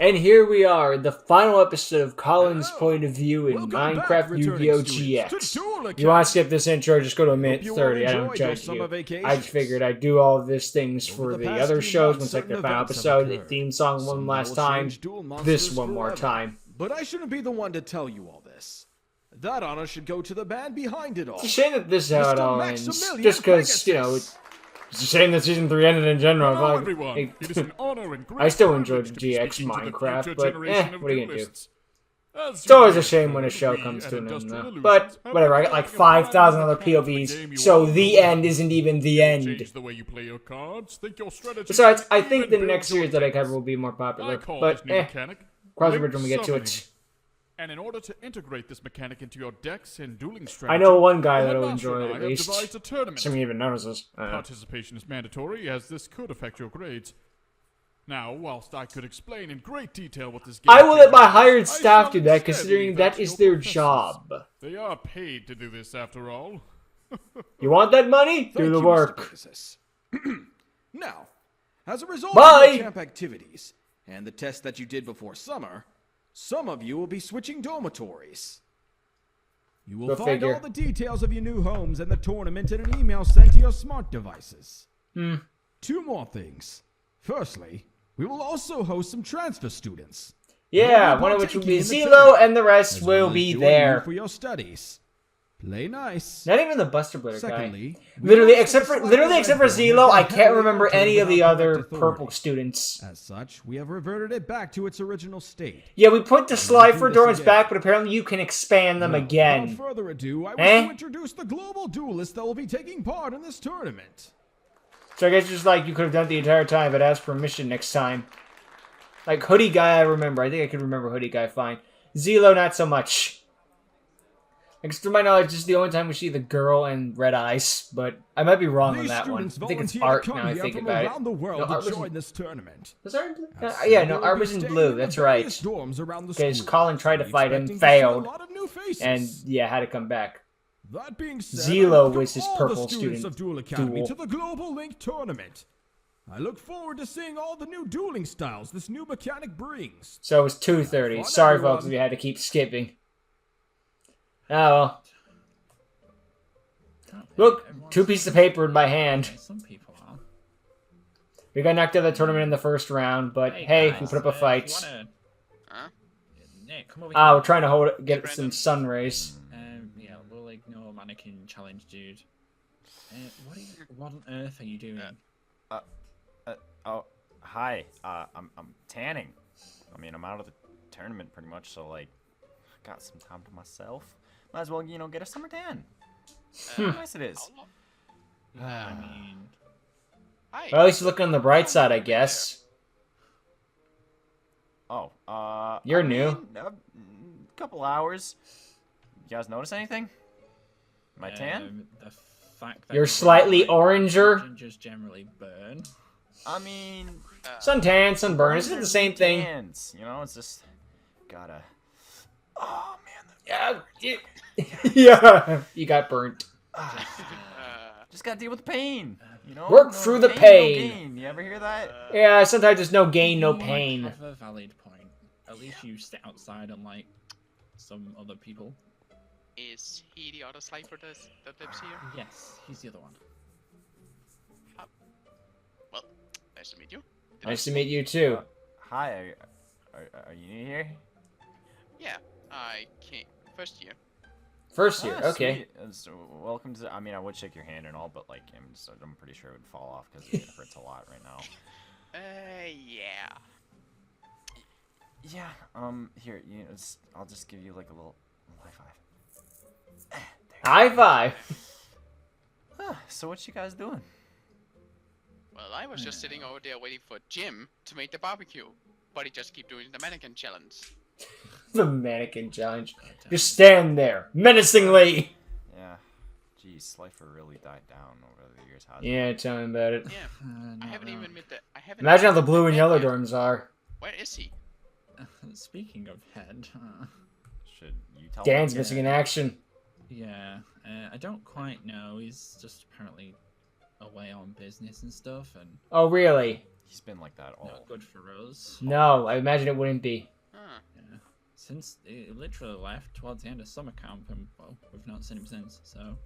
And here we are, the final episode of Colin's point of view in Minecraft Yu-Gi-Oh! GX. You want to skip this intro, just go to a minute 30, I don't judge you. I just figured I'd do all of these things for the other shows once like the final episode, the theme song one last time, this one more time. But I shouldn't be the one to tell you all this. That honor should go to the band behind it all. It's a shame that this is how it all ends, just because, you know, it's a shame that Season 3 ended in general. Hello, everyone. It is an honor and great I still enjoyed GX Minecraft, but what are you gonna do? It's always a shame when a show comes to an end, though. But whatever, I got like 5,000 other POVs, so the end isn't even the end. Besides, I think the next series that I cover will be more popular, but cross the bridge when we get to it. And in order to integrate this mechanic into your decks and dueling strategy, I know one guy that'll enjoy it at least. Some even notices. Participation is mandatory, as this could affect your grades. Now, whilst I could explain in great detail what this game I will let my hired staff do that, considering that is their job. They are paid to do this, after all. You want that money? Do the work. Now, as a result Bye. of your camp activities and the test that you did before summer, some of you will be switching dormitories. You will find all the details of your new homes and the tournament in an email sent to your smart devices. Two more things. Firstly, we will also host some transfer students. Yeah, one of which will be Zelo, and the rest will be there. For your studies. Play nice. Not even the Buster Blitter guy. Literally, except for Zelo, I can't remember any of the other purple students. As such, we have reverted it back to its original state. Yeah, we put the SLIFER dorms back, but apparently you can expand them again. Without further ado, I wish to introduce the global duelists that will be taking part in this tournament. So I guess just like you could have done it the entire time, but ask permission next time. Like Hoodie Guy, I remember. I think I could remember Hoodie Guy fine. Zelo, not so much. Because to my knowledge, this is the only time we see the girl and red eyes, but I might be wrong on that one. I think it's Art now I think about it. No, Art was in this tournament. Was Art in blue? Yeah, no, Art was in blue, that's right. Because Colin tried to fight him, failed, and yeah, had to come back. That being said, Zelo was his purple student. Of Duel Academy to the Global Link Tournament. I look forward to seeing all the new dueling styles this new mechanic brings. So it was 2:30. Sorry, folks, we had to keep skipping. Oh well. Look, 2 pieces of paper in my hand. Some people are. We got knocked out of the tournament in the first round, but hey, we put up a fight. Nick, come over we're trying to get some sun rays. Yeah, we'll ignore mannequin challenge, dude. What on earth are you doing? Oh, hi. I'm tanning. I mean, I'm out of the tournament pretty much, so like, got some time to myself. Might as well, you know, get a summer tan. How nice it is. I mean, well, at least you look on the bright side, I guess. Oh, you're new. A couple hours. You guys notice anything? Am I tan? The fact that you're slightly oranger. Just generally burn. I mean, suntan, sunburn, isn't it the same thing? Tans, you know, it's just gotta. Oh man. Yeah. Yeah. You got burnt. Just gotta deal with the pain. You know. Work through the pain. No gain. You ever hear that? Yeah. Sometimes there's no gain, no pain. You have a valid point. At least you stay outside, unlike some other people. Is he the other SLIFER that lives here? Yes, he's the other one. Well, nice to meet you. Nice to meet you too. Hi, are you new here? Yeah, I came first year. First year, okay. So, welcome to. I mean, I would shake your hand and all, but like, I'm pretty sure it would fall off because it hurts a lot right now. Yeah. Yeah. Here, I'll just give you like a little high five. High five. So what you guys doing? Well, I was just sitting over there waiting for Jim to make the barbecue, but he just keep doing the mannequin challenge. The mannequin challenge. Just stand there, menacingly. Yeah. Geez, SLIFER really died down over the years, hasn't it? Yeah, tell me about it. Yeah. I haven't even met the. Imagine how the blue and yellow dorms are. Where is he? Speaking of head, should you tell Dan's missing in action. Yeah, I don't quite know. He's just apparently away on business and stuff. And oh, really? He's been like that all. Not good for us. No, I imagine it wouldn't be. Huh. Yeah. Since it literally left towards the end of summer camp, and well, we've not seen him since. So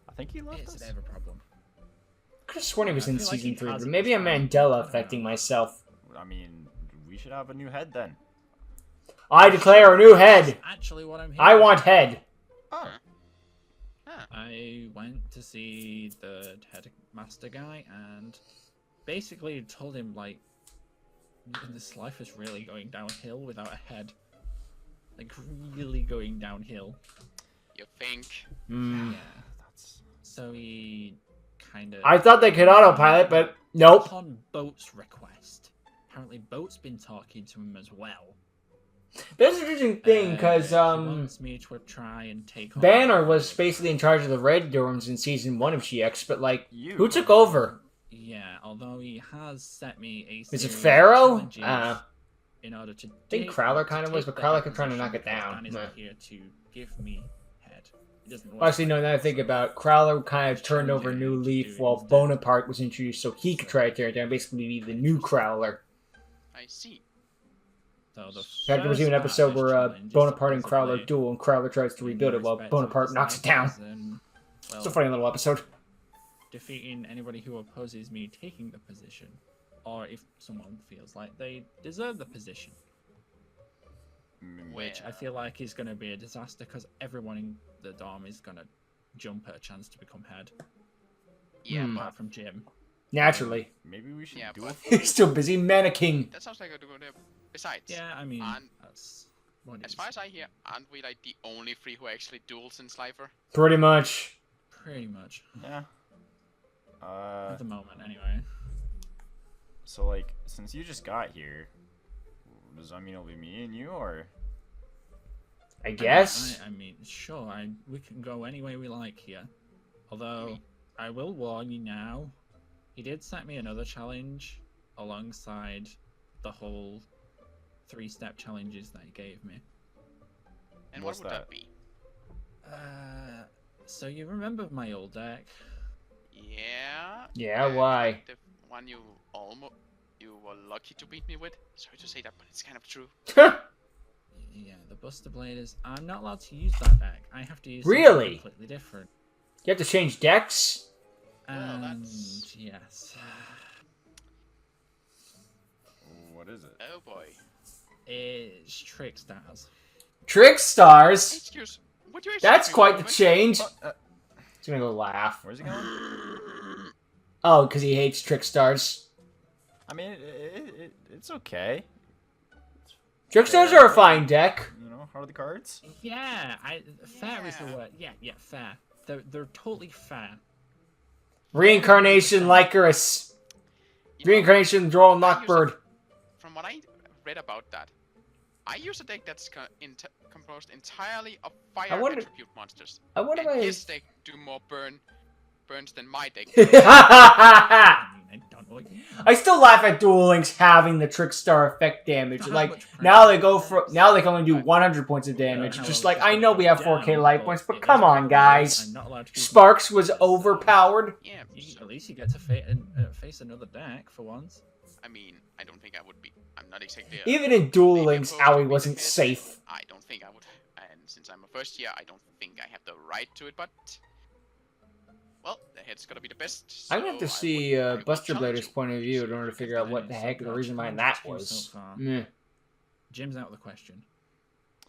I think he left it's us. a bit of a problem. I could have sworn he was I in feel like season he 3, has but it maybe this I'm time. Mandela affecting myself. I mean, we should have a new head then. I declare a new head. Actually, what I'm I hearing- want head. Oh. I went to see the headmaster guy and basically told him, like, this life is really going downhill without a head. Like, really going downhill. You think? Hmm. Yeah. So he kind of... I thought they could autopilot, but nope. Upon Boat's request. Apparently Boat's been talking to him as well. That's an interesting thing, because He wants me to try and take on... Banner was basically in charge of the Red Dorms in season 1 of GX, but like, You. who took over? Yeah, although he has set me a Is it series of Pharaoh? challenges in order to... I think Crowler kind of was, but Crowler kept trying to knock it position, down. because Dan Meh. isn't here to give me head. He doesn't Well, actually, no, now that I think about it, Crowler kind of turned over a new leaf while Bonaparte was introduced so he could try to tear it down, basically be the new Crowler. I see. So the In fact, there was even an first part episode of this where challenge is Bonaparte and Crowler supposedly duel, and Crowler tries to rebuild it while respect Bonaparte to knocks it down. snipers and, It's a well, funny little episode. defeating anybody who opposes me taking the position, or if someone feels like they deserve the position, which I feel like is going to be a disaster because everyone in the dorm is going to jump at a chance to become head, Yeah, Hmm. but apart from Jim. Naturally. Maybe we should Yeah, do but- it. He's still busy mannequinning. that sounds like a good idea. Besides, Yeah, I mean, And that's what it as is. far as I hear, aren't we like the only three who actually duels in SLIFER? Pretty much. Pretty much. Yeah. At the moment, anyway. So like, since you just got here, does that mean it'll be me and you, or? I guess. I mean, sure, we can go any way we like here. Although, I will warn you now, he did set me another challenge alongside the whole 3-step challenges that he gave me. And What's what would that? that be? So you remember my old deck? Yeah. Yeah, why? The one you were lucky to beat me with. Sorry to say that, but it's kind of true. Yeah, the Buster Bladers. I'm not allowed to use that deck. I have to use something Really? completely different. You have to change decks? Well, And that's- yes, What is it? Oh boy. it's Trick Stars. Trick Stars? Excuse. Would you? That's excuse me quite one the moment? change. Uh, He's gonna go laugh. where's he going? Oh, because he hates Trick Stars. I mean, it's okay. Trick Stars are a fine deck. You know, how are the cards? Yeah, fair is the Yeah. word. Yeah, fair. They're totally fair. Reincarnation Lycaris. You know, Reincarnation Droll I use Knockbird. From what I read about that, I use a deck that's composed entirely of fire wonder- attribute monsters. I wonder And why his deck do more burns than my deck. I mean, I don't know. I still laugh at Duel Links having the Trick Star effect damage. Not Like much now pressure. they go for now they can only do 100 points of damage. Just like I know we have 4K life points, but come on, guys. I'm not allowed to use Sparks them. was overpowered. Yeah, At least you get to face another deck for once. I mean, I don't think I would be. I'm not exactly. Even in Duel maybe Links, opposed to Owie being wasn't hit. safe. I don't think I would. And since I'm a first year, I don't think I have the right to it. But well, the head's gotta be the best. I'm gonna have to so see I would Buster challenge Blader's you. point of view in order to figure out what the heck the reason behind that So was. far. Meh. Jim's out of the question.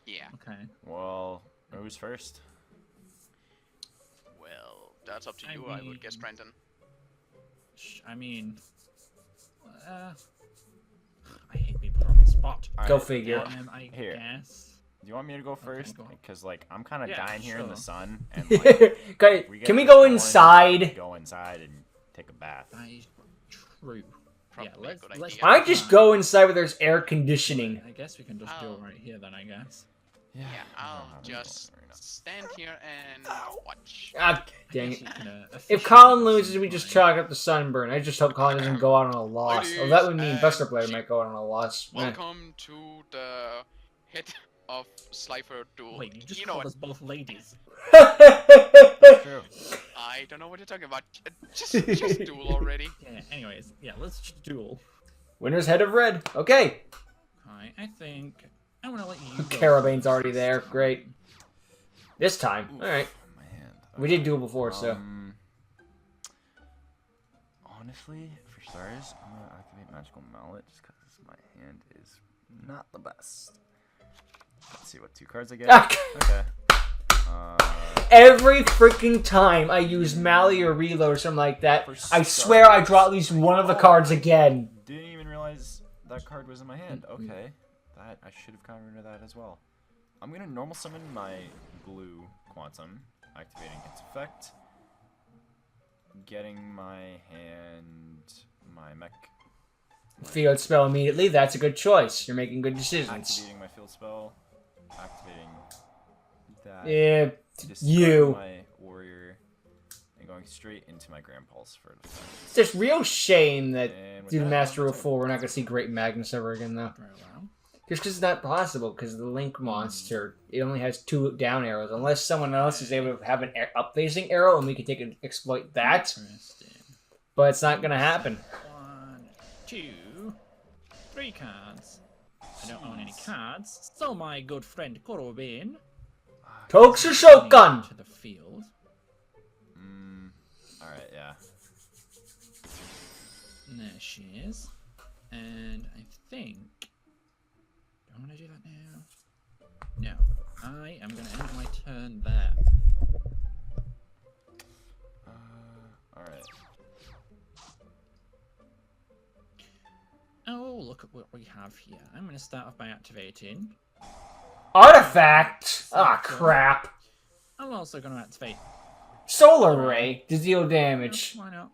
Yeah. Okay. Well, who's first? Well, that's up to I you. I would guess mean- Brandon. I mean, I hate being put on the spot. Go Alright, figure. I Here. guess. Do you want me to go first? go on. Because like I'm kind of Yeah, dying here in the sure. sun, and like, Okay, we can we get go going, inside? Go inside and take a bath. That is true. Probably a let's, good let's idea. I just go inside where there's air conditioning. I guess we can just do Oh. it right here then, I guess. Yeah, I don't I'll have any just going right now. stand here and watch. Ah, I dang guess it. you can, If officially Colin see loses, we just mine. chalk up the sunburn. I just hope Colin doesn't go out on a loss. Oh, that would mean Ladies Buster and Blader might go out on a loss. Eh. Welcome to the of SLIFER duel. Wait, you just know called what? us both ladies. True. I don't know what you're talking about. Just duel already. Yeah, anyways, yeah, let's just duel. Winner's head of red. Okay. Alright, I think I'm gonna let you go. Carabane's already there. Great. This time. Alright. My hand. We did duel before, so. Honestly, for starters, I'm gonna activate Magical Mallet just because my hand is not the best. Let's see what 2 cards I get. Okay. Every freaking time I use Mally or Reload or something like that, I swear I draw at least one of the cards again. Didn't even realize that card was in my hand. Okay. That I should have gotten rid of that as well. I'm gonna normal summon my blue Quantum, activating its effect. Getting my hand, my mech. Field spell immediately. That's a good choice. You're making good decisions. Activating my field spell. Activating that. Yeah, Discard you. my warrior. And going straight into my Grand Pulse for the effect. It's just real shame that And with due to that, Master Rule I'm 4, we're not going to see Great Magnus ever again, though. Very well. Just because it's not possible, because the Link monster, it only has 2 down arrows. Unless someone else is able to have an up-facing arrow, and we can take and exploit that. Interesting. But it's not going to happen. 1, 2, 3 cards. I don't own any cards, so my good friend Korobin Tokusu Shogun! to the field. Alright, yeah. There she is. And I think... Do I want to do that now? No. I am going to end my turn there. Alright. Oh, look at what we have here. I'm going to start off by activating. Artifact! Ah, crap. I'm also going to activate... Solar Ray to deal damage. Why not?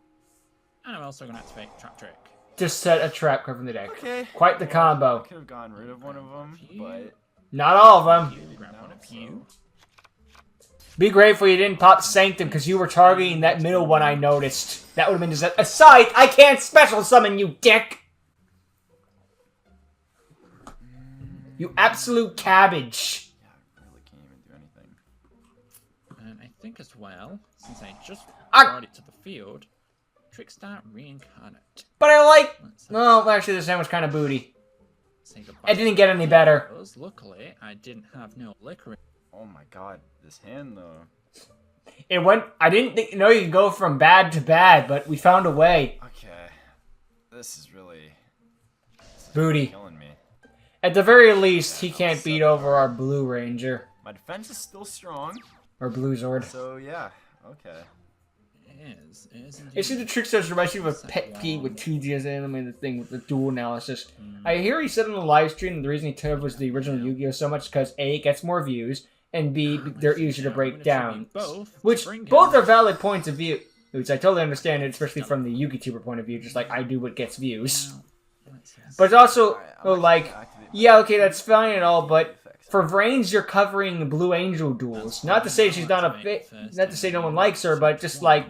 And I'm also going to activate Trap Trick. Just set a trap card from the deck. Okay. Quite the I combo. could have gotten rid of one of them, but... Not all of them. You grab one of you. Be grateful you didn't pop Sanctum because you were targeting that middle one I noticed. That would have been just a sight. I can't special summon you, dick! You absolute cabbage. Yeah, I really can't even do anything. And I think as well, since I just Ah! brought it to the field, Trickstar Reincarnate. But I like... Let's No, actually this time was kind of booty. say goodbye. It didn't get any better. Luckily, I didn't have no liquor. Oh my god, this hand though. It went... I didn't know you could go from bad to bad, but we found a way. Okay. This is really Booty. killing me. At the very least, he can't beat over our Blue Ranger. My defense is still strong, Or Blue Zord. so yeah, okay. It is indeed. I see the Trickstars reminds me of a pet peeve with TGS anime and the thing with the dual analysis. I hear he said on the live stream the reason he took was the original Yu-Gi-Oh! So much because A, it gets more views, and B, they're easier to break down. Which, both are valid points of view. Which I totally understand, especially from the Yugi-tuber point of view, just like I do what gets views. But it's also, like, yeah, okay, that's fine and all, but for Vrains, you're covering Blue Angel duels. Not to say she's not not to say no one likes her, but just like,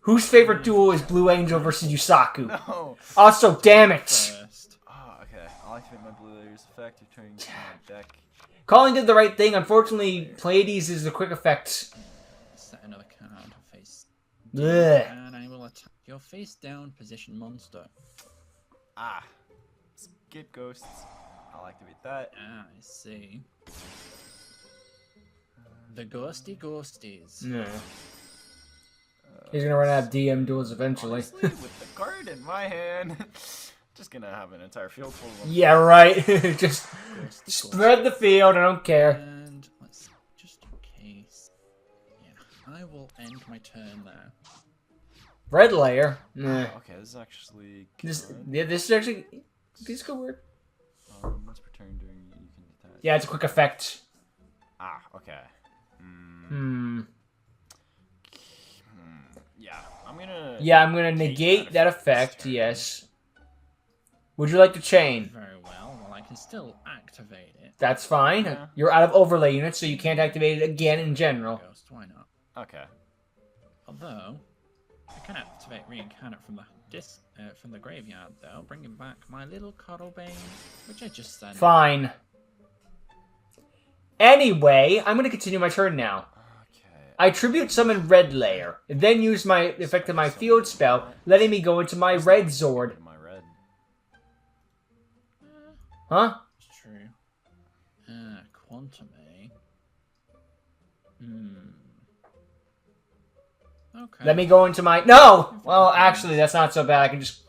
whose favorite duel is Blue Angel versus Yusaku? No! Also, damn it! First. Oh, okay. I'll activate my blue layers effect, returning to my deck. Colin did the right thing. Unfortunately, Pleiades is a quick effect. Set another card face. Blech. And I will attack your face down position monster. Ah. Skip ghosts. I'll activate that. Ah, I see. The ghosty ghosties. No. He's gonna run out of DM duels eventually. Honestly, with the card in my hand, just gonna have an entire field full of them. Yeah, right. Just Ghosty spread the field. I don't care. And let's see, just in case. Yeah, I will end my turn there. Red layer. Nah. Okay, this is actually This, good. yeah, this is actually. These go weird. Once per turn during you can detach. Yeah, it's a quick effect. Ah, okay. Yeah, I'm gonna. Yeah, I'm gonna negate that effect. Yes. Would you like to chain? Very well. Well, I can still activate it. That's fine. Yeah. You're out of overlay units, so you can't activate it again in general. Ghost, why not? Okay. Although, I can activate Reincarnate from the from the graveyard, though, bringing back my little Coddlebane, which I just sent. Fine. Anyway, I'm going to continue my turn now. Okay. I tribute summon Red Layer, and then use my effect of my field spell, letting me go into my Red Zord. My red. Huh? It's true. Quantum, eh? Okay. Let me go into my... No! Well, actually, that's not so bad. I can just...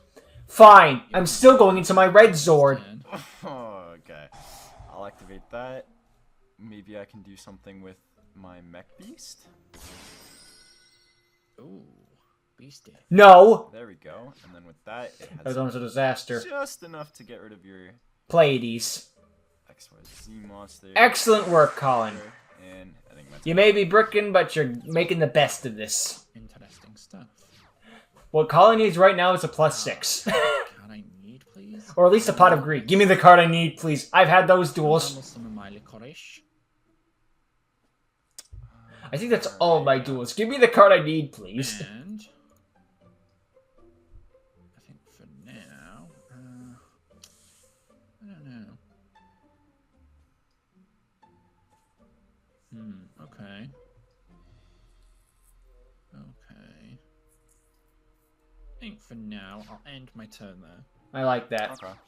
Fine. I'm still going into my Red Zord. Oh, okay. I'll activate that. Maybe I can do something with my mech beast. Ooh, beastie. No! There we go. And then with that, it That was has almost a disaster. just enough to get rid of your Pleiades. XYZ monster. Excellent work, Colin. And I think that's You may be bricking, but you're making the best of this. Interesting stuff. What Colin needs right now is a +6. Card I need, please. Or at least a pot of greed. Give me the card I need, please. I've had those duels. Normal summon my licorice. I think that's all my duels. Give me the card I need, please. And I think for now, I don't know. Okay. Okay. I think for now, I'll end my turn there. I like that. okay.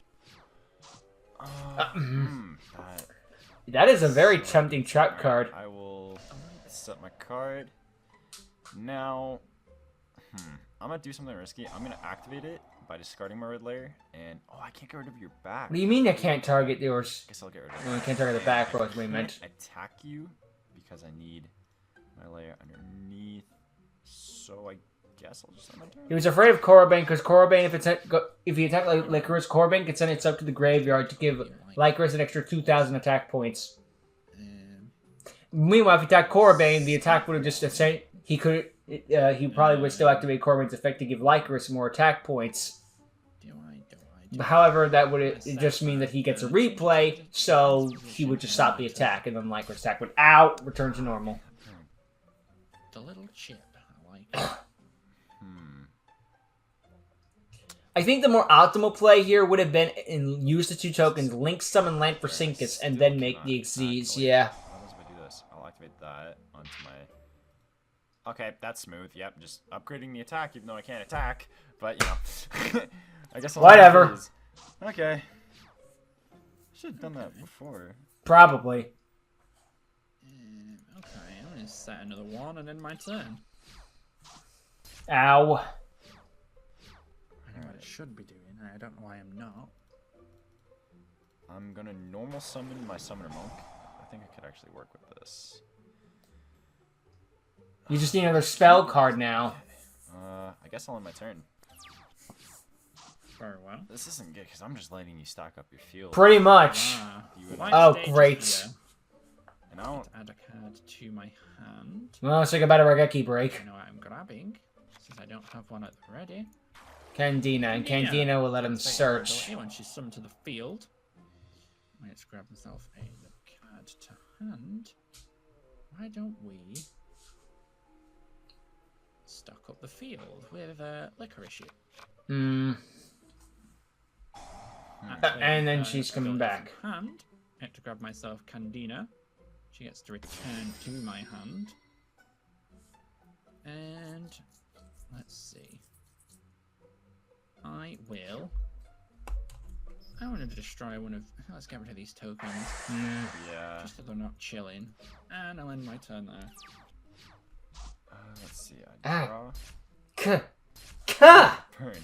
That is a very tempting trap card. I will set my card. Now, I'm gonna do something risky. I'm gonna activate it by discarding my red layer, and I can't get rid of your back. What do you mean I can't target yours? Guess I'll get rid of No, I it. can't target the back row, is what you I meant. can't attack you because I need my layer underneath. So I guess I'll just end my turn. He was afraid of Korobane because Korobane, if he attacked like Lycoris, Korobane could send it up to the graveyard to give Lycoris an extra 2,000 attack points. Meanwhile, if he attacked Korobane, the attack would have just he probably would still activate Korabane's effect to give Lycoris more attack points. However, that would just mean that he gets a replay, so he would just stop the attack, and then Lycoris' attack would return to normal. The little chip, I like it. I think the more optimal play here would have been use the 2 tokens, link summon Land for Sinkus, and then make the Xyz. Yeah. What happens if I do this? I'll activate that onto my... Okay, that's smooth. Yep, just upgrading the attack, even though I can't attack. But, you know... I guess I'll Whatever. Okay. Should have done that before. Probably. Okay, I'm gonna set another one and end my turn. Ow. I know what I should be doing, and I don't know why I'm not. I'm gonna normal summon my Summoner Monk. I think I could actually work with this. You just need another spell card now. I guess I'll end my turn. Very well. This isn't good, because I'm just letting you stack up your field. Pretty much. You would- Oh, great. And I don't... Add a card to my hand. Well, let's take a better Regeki break. I know what I'm grabbing, since I don't have one at the ready. Candina, and Candina will let him search. When she's summoned to the field, let's grab myself a card to hand. Why don't we stock up the field with licorice? And then she's coming back. Hand. I have to grab myself Candina. She gets to return to my hand. And let's see. I want to destroy one of... Let's get rid of these tokens. Yeah. Just so they're not chilling. And I'll end my turn there. Let's see. I draw. Burn.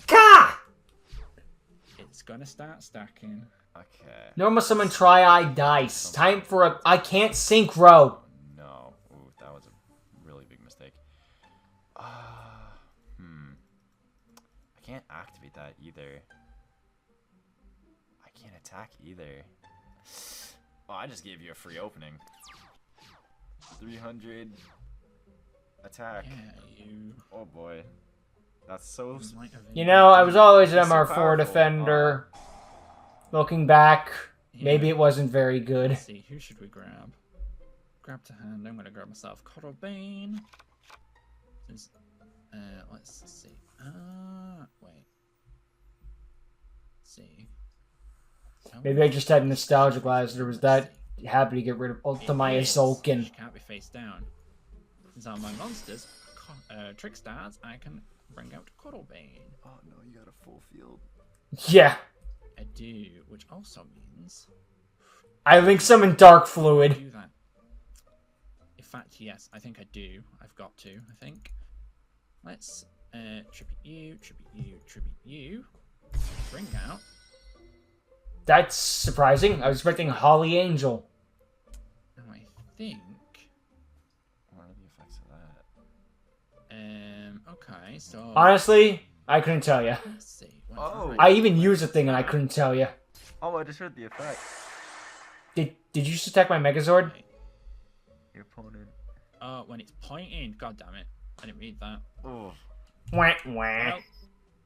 It's gonna start stacking. Okay. Normal summon Tri-Eye Dice. Time for a... I can't synchro. No. Ooh, that was a really big mistake. I can't activate that either. I can't attack either. Oh, I just gave you a free opening. 300 attack. Yeah, you... Oh boy. That's so... might have You know, I was always an That's so MR4 powerful. defender. Looking back, maybe it wasn't very good. Let's see, who should we grab? Grab to hand. I'm gonna grab myself Corobane. Since, let's see. Wait. Let's see. Maybe I just had nostalgia glass. There was that happy to get rid of Ultimate It is. Zolkin. She can't be face down. Since I'm my monsters, trick stars, I can bring out Cuddlebane. Oh no, you got a full field. Yeah. I do, which also means I link summon Dark I Fluid. do that. In fact, yes, I think I do. I've got to, I think. Let's tribute you. Bring out. That's surprising. I was expecting Holly Angel. And I think. What are the effects of that? Okay, so. Honestly, I couldn't tell you. Let's see. Oh. I even used a thing and I couldn't tell you. Oh, I just heard the effect. Did you just attack my Megazord? Your opponent. When it's pointing. God damn it. I didn't read that. Oh. Wah, wah. Well,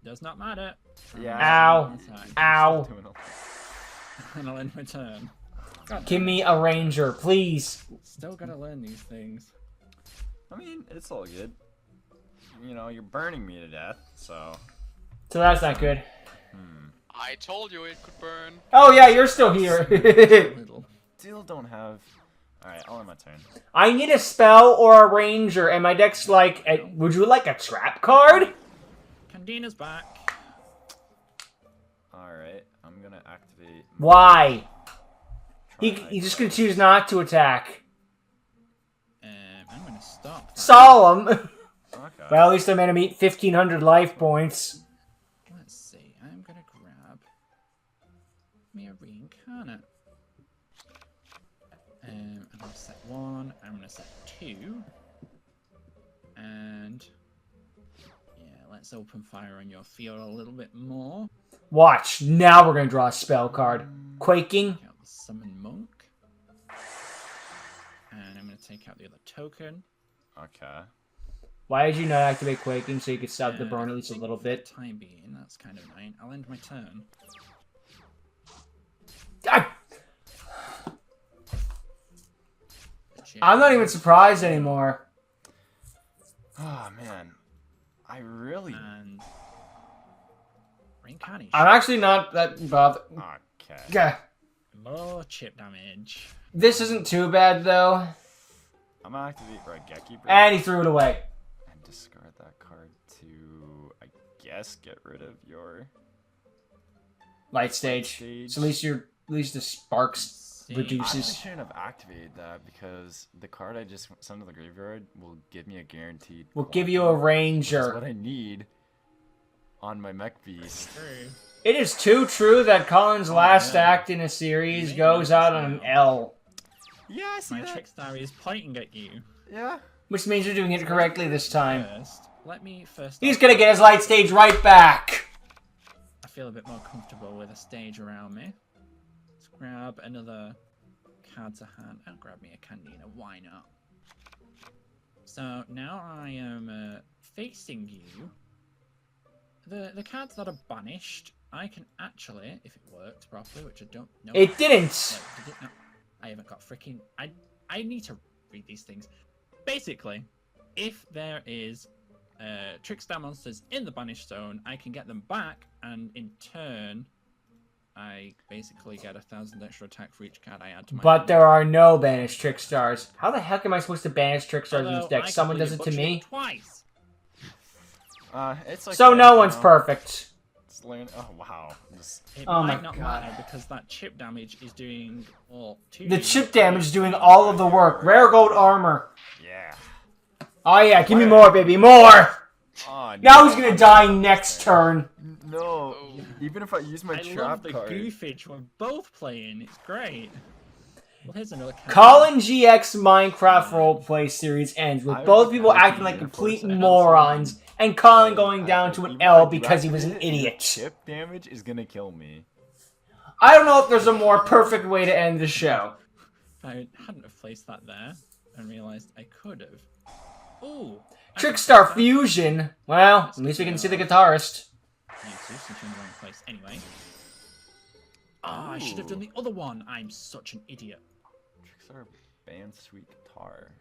does not matter. Yeah. Ow. Attack. Ow. And I'll end my turn. God Give damn me a Ranger, please. it. Still gotta learn these things. I mean, it's all good. You know, you're burning me to death, so. So that's not good. I told you it could burn. Oh yeah, you're still here. Little. Still don't have. Alright, I'll end my turn. I need a spell or a Ranger, and my deck's like, would you like a trap card? Candina's back. Alright, I'm gonna activate. Why? Try He's just gonna choose not to attack. I'm gonna stop. That. Solemn. Okay. Well, at least I'm gonna meet 1,500 life points. Let's see. I'm gonna grab me a reincarnate. I'm gonna set 1. I'm gonna set 2. And yeah, let's open fire on your field a little bit more. Watch. Now we're gonna draw a spell card. Quaking. Take out the summon monk. And I'm gonna take out the other token. Okay. Why did you not activate Quaking so you could stop the burn at I least a think little for the bit? time being, that's kind of annoying. I'll end my turn. Ah! I'm not even surprised anymore. Oh man. I really. And reincarnation. I'm actually not that bothered. Okay. Yeah. More chip damage. This isn't too bad though. I'm gonna activate Raigeki Break And he threw it away. and discard that card to, I guess, get rid of your. Light stage. So at least the sparks See, I reduces. shouldn't have activated that because the card I just sent to the graveyard will give me a guaranteed. We'll give you a That's Ranger. what I need on my mech beast. True. It is too true that Colin's last yeah. act in a series goes out on an L. Yeah, I see My that. Trickstar is pointing at you. Yeah. Which means you're doing it correctly this time. Let me first. He's gonna get his light stage right back. I feel a bit more comfortable with a stage around me. Let's grab another card to hand and grab me a Candina. Why not? So now I am facing you. The cards that are banished, I can actually, if it worked properly, which I don't know. It didn't. Wait, did it not? I haven't got freaking. I need to read these things. Basically, if there is Trickstar monsters in the banished zone, I can get them back, and in turn, I basically get 1,000 extra attack for each card I add to my. But hand. there are no banished trick stars. How the heck am I supposed to banish trick stars in this Although deck? I Someone does it to completely me. butchered Twice. It's like. So no one's perfect. It's learn. Oh wow. Just... It Oh might my not God. matter because that chip damage is doing all. The chip damage is doing all of the work. Rare gold armor. Yeah. Oh yeah, give me more, baby, more! Oh, Now he's gonna die next turn. No. Even if I use my I trap love the card. goofage we're both playing. It's great. Well, here's another card. Colin GX Minecraft roleplay series ends with I both would people have acting to like reinforce complete it. morons, and Colin going down to an Even L if I because he was an activate it, idiot. Chip damage is gonna kill me. I don't know if there's a more perfect way to end the show. If I hadn't have placed that there and realized I could have. Ooh. Trickstar Fusion. Well, at least we can see the guitarist. You two, since you're in the wrong place. Anyway. I should have done the other one. I'm such an idiot. Trickstar band sweet guitar.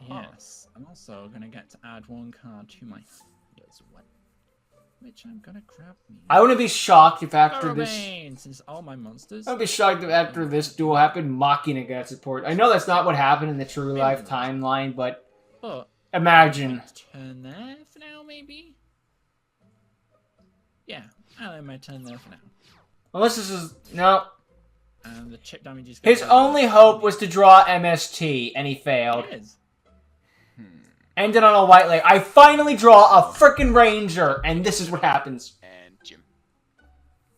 Yes. I'm also gonna get to add one card to my hand as well. which I'm gonna grab me. I wouldn't be shocked if after this... Remain, since all my monsters... I would be shocked if after this duel happened, Machina got support. I know that's not what happened in the true life timeline, but... Imagine. Turn there for now, maybe? Yeah, I'll let my turn there for now. Unless this is... No. And the chip damage is... His only hope was to draw MST, and he failed. It is. Ended on a white leg. I finally draw a frickin' ranger, and this is what happens. And Jim.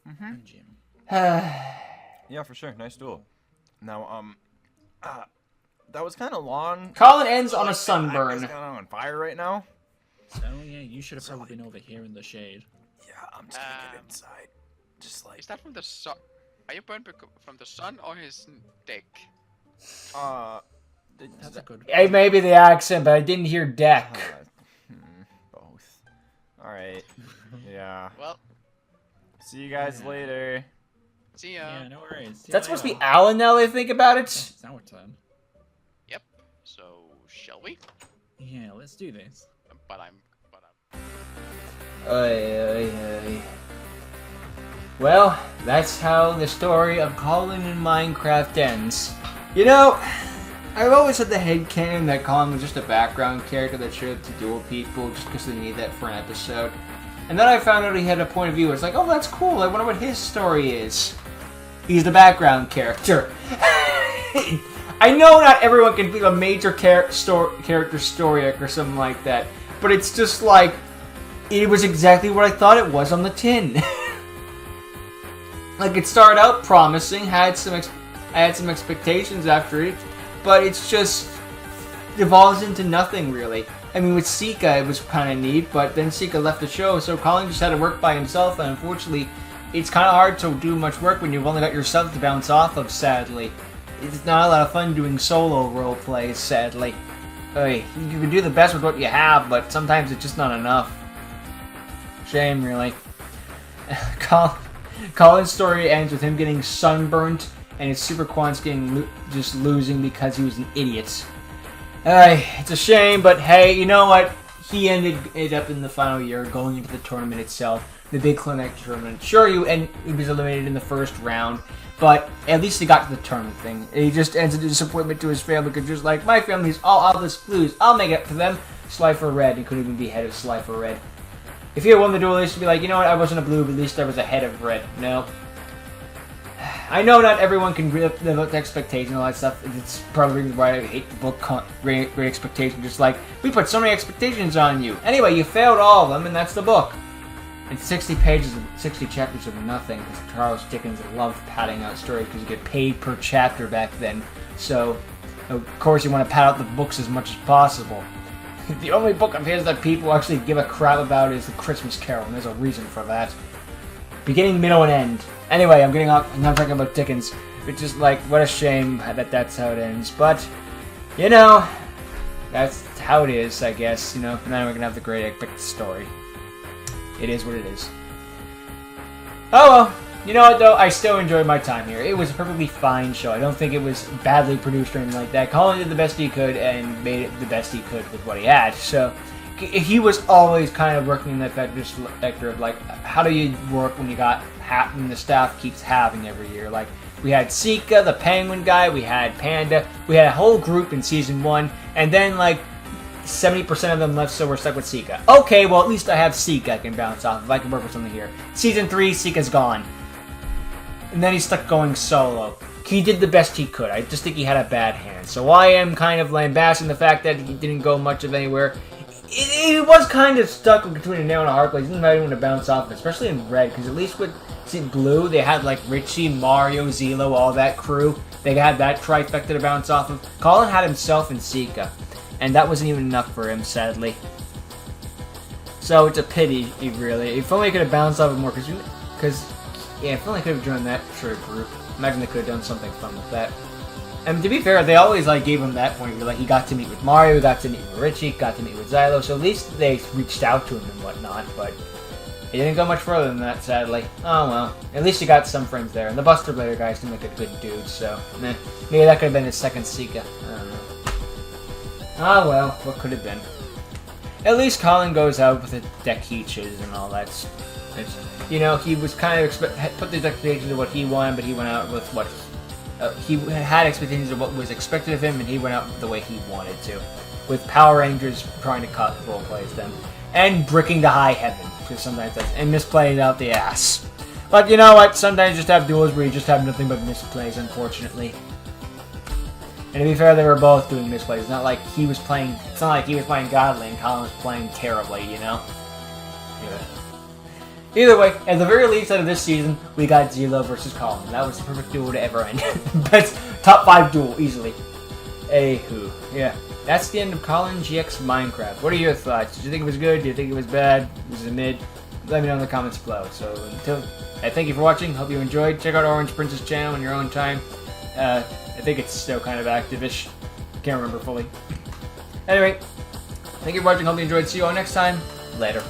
And Jim. Yeah, for sure. Nice duel. Now, that was kind of long. Colin ends on a I'm sunburn. kind of on fire right now. So yeah, you should have probably been over here in the shade. Yeah, I'm just gonna get inside. Just like... Is that from the sun? Are you burned from the sun or his deck? That's a good. It may be the accent, but I didn't hear deck. Both. Alright. Yeah. Well, See you guys later. see ya. Yeah, no worries. See you That's supposed to be later. Alan now that I think about it. It's our turn. Yep. So shall we? Yeah, let's do this. But I'm. Well, that's how the story of Colin in Minecraft ends. You know, I've always had the headcanon that Colin was just a background character that showed up to duel people just because they needed that for an episode. And then I found out he had a point of view. It's like, oh, that's cool. I wonder what his story is. He's the background character. I know not everyone can be a major character story arc or something like that, but it's just like, it was exactly what I thought it was on the tin. Like, it started out promising, I had some expectations after it, but it's just devolves into nothing, really. I mean, with Sika, it was kind of neat, but then Sika left the show, so Colin just had to work by himself, and unfortunately, it's kind of hard to do much work when you've only got yourself to bounce off of, sadly. It's not a lot of fun doing solo role plays, sadly. You can do the best with what you have, but sometimes it's just not enough. Shame, really. Colin's story ends with him getting sunburnt and his super quants just losing because he was an idiot. It's a shame, but hey, you know what? He ended it up in the final year, going into the tournament itself, the big clinic tournament. Sure, he was eliminated in the first round, but at least he got to the tournament thing. He just ends a disappointment to his family because just like, my family's all out of this blues. I'll make it up for them. SLIFER Red. He couldn't even be head of SLIFER Red. If he had won the duel, he should be like, you know what, I wasn't a blue, but at least I was ahead of red. No. I know not everyone can live up to expectations and all that stuff. It's probably why I hate the book Great Expectations. Just like, we put so many expectations on you. Anyway, you failed all of them, and that's the book. And 60 chapters of nothing, because Charles Dickens loved padding out stories because you get paid per chapter back then. So, of course, you want to pad out the books as much as possible. The only book of his that people actually give a crap about is The Christmas Carol, and there's a reason for that. Beginning, middle, and end. Anyway, I'm getting off. I'm not talking about Dickens. It's just like, what a shame that that's how it ends. But, you know, that's how it is, I guess. You know, now we're gonna have the great epic story. It is what it is. Oh well. You know what, though? I still enjoyed my time here. It was a perfectly fine show. I don't think it was badly produced or anything like that. Colin did the best he could and made it the best he could with what he had. So, he was always kind of working in that vector of, like, how do you work when you got when the staff keeps having every year? Like, we had Sika, the penguin guy, we had Panda, we had a whole group in Season 1, and then, like, 70% of them left, so we're stuck with Sika. Okay, well, at least I have Sika I can bounce off if I can work with something here. Season 3, Sika's gone. And then he's stuck going solo. He did the best he could. I just think he had a bad hand. So I am kind of lambasting the fact that he didn't go much of anywhere. He was kind of stuck between a nail and a hard place. He didn't have anyone to bounce off, especially in red, because at least with blue, they had like Richie, Mario, Zelo, all that crew. They had that trifecta to bounce off of. Colin had himself and Sika, and that wasn't even enough for him, sadly. So it's a pity, really. If only he could have bounced off it more, because yeah, if only I could have joined that sort of group. Imagine they could have done something fun with that. And to be fair, they always like gave him that point. Like, he got to meet with Mario, he got to meet with Richie, got to meet with Xylo, so at least they reached out to him and whatnot, but it didn't go much further than that, sadly. Oh well, at least you got some friends there. And the Buster Blader guy seemed like a good dude, so maybe that could have been his second Sika. I don't know. Ah well, what could have been. At least Colin goes out with the deck he chooses and all that. You know, he was kind of put the expectations of what he wanted, but he went out with what he had expectations of what was expected of him, and he went out the way he wanted to, with Power Rangers trying to cut roleplays them and bricking the high heaven, because sometimes that's and misplaying out the ass. But you know what? Sometimes you just have duels where you just have nothing but misplays, unfortunately. And to be fair, they were both doing misplays. It's not like he was playing. It's not like he was playing godly and Colin was playing terribly. You know. Yeah. Either way, at the very least, out of this season, we got Zelo versus Colin. That was the perfect duel to ever end. That's top 5 duel easily. Anywho, yeah, that's the end of Colin GX Minecraft. What are your thoughts? Did you think it was good? Do you think it was bad? Was it mid? Let me know in the comments below. So thank you for watching. Hope you enjoyed. Check out Orange Prince's channel in your own time. I think it's still kind of active-ish. Can't remember fully. Anyway, thank you for watching. Hope you enjoyed. See you all next time. Later.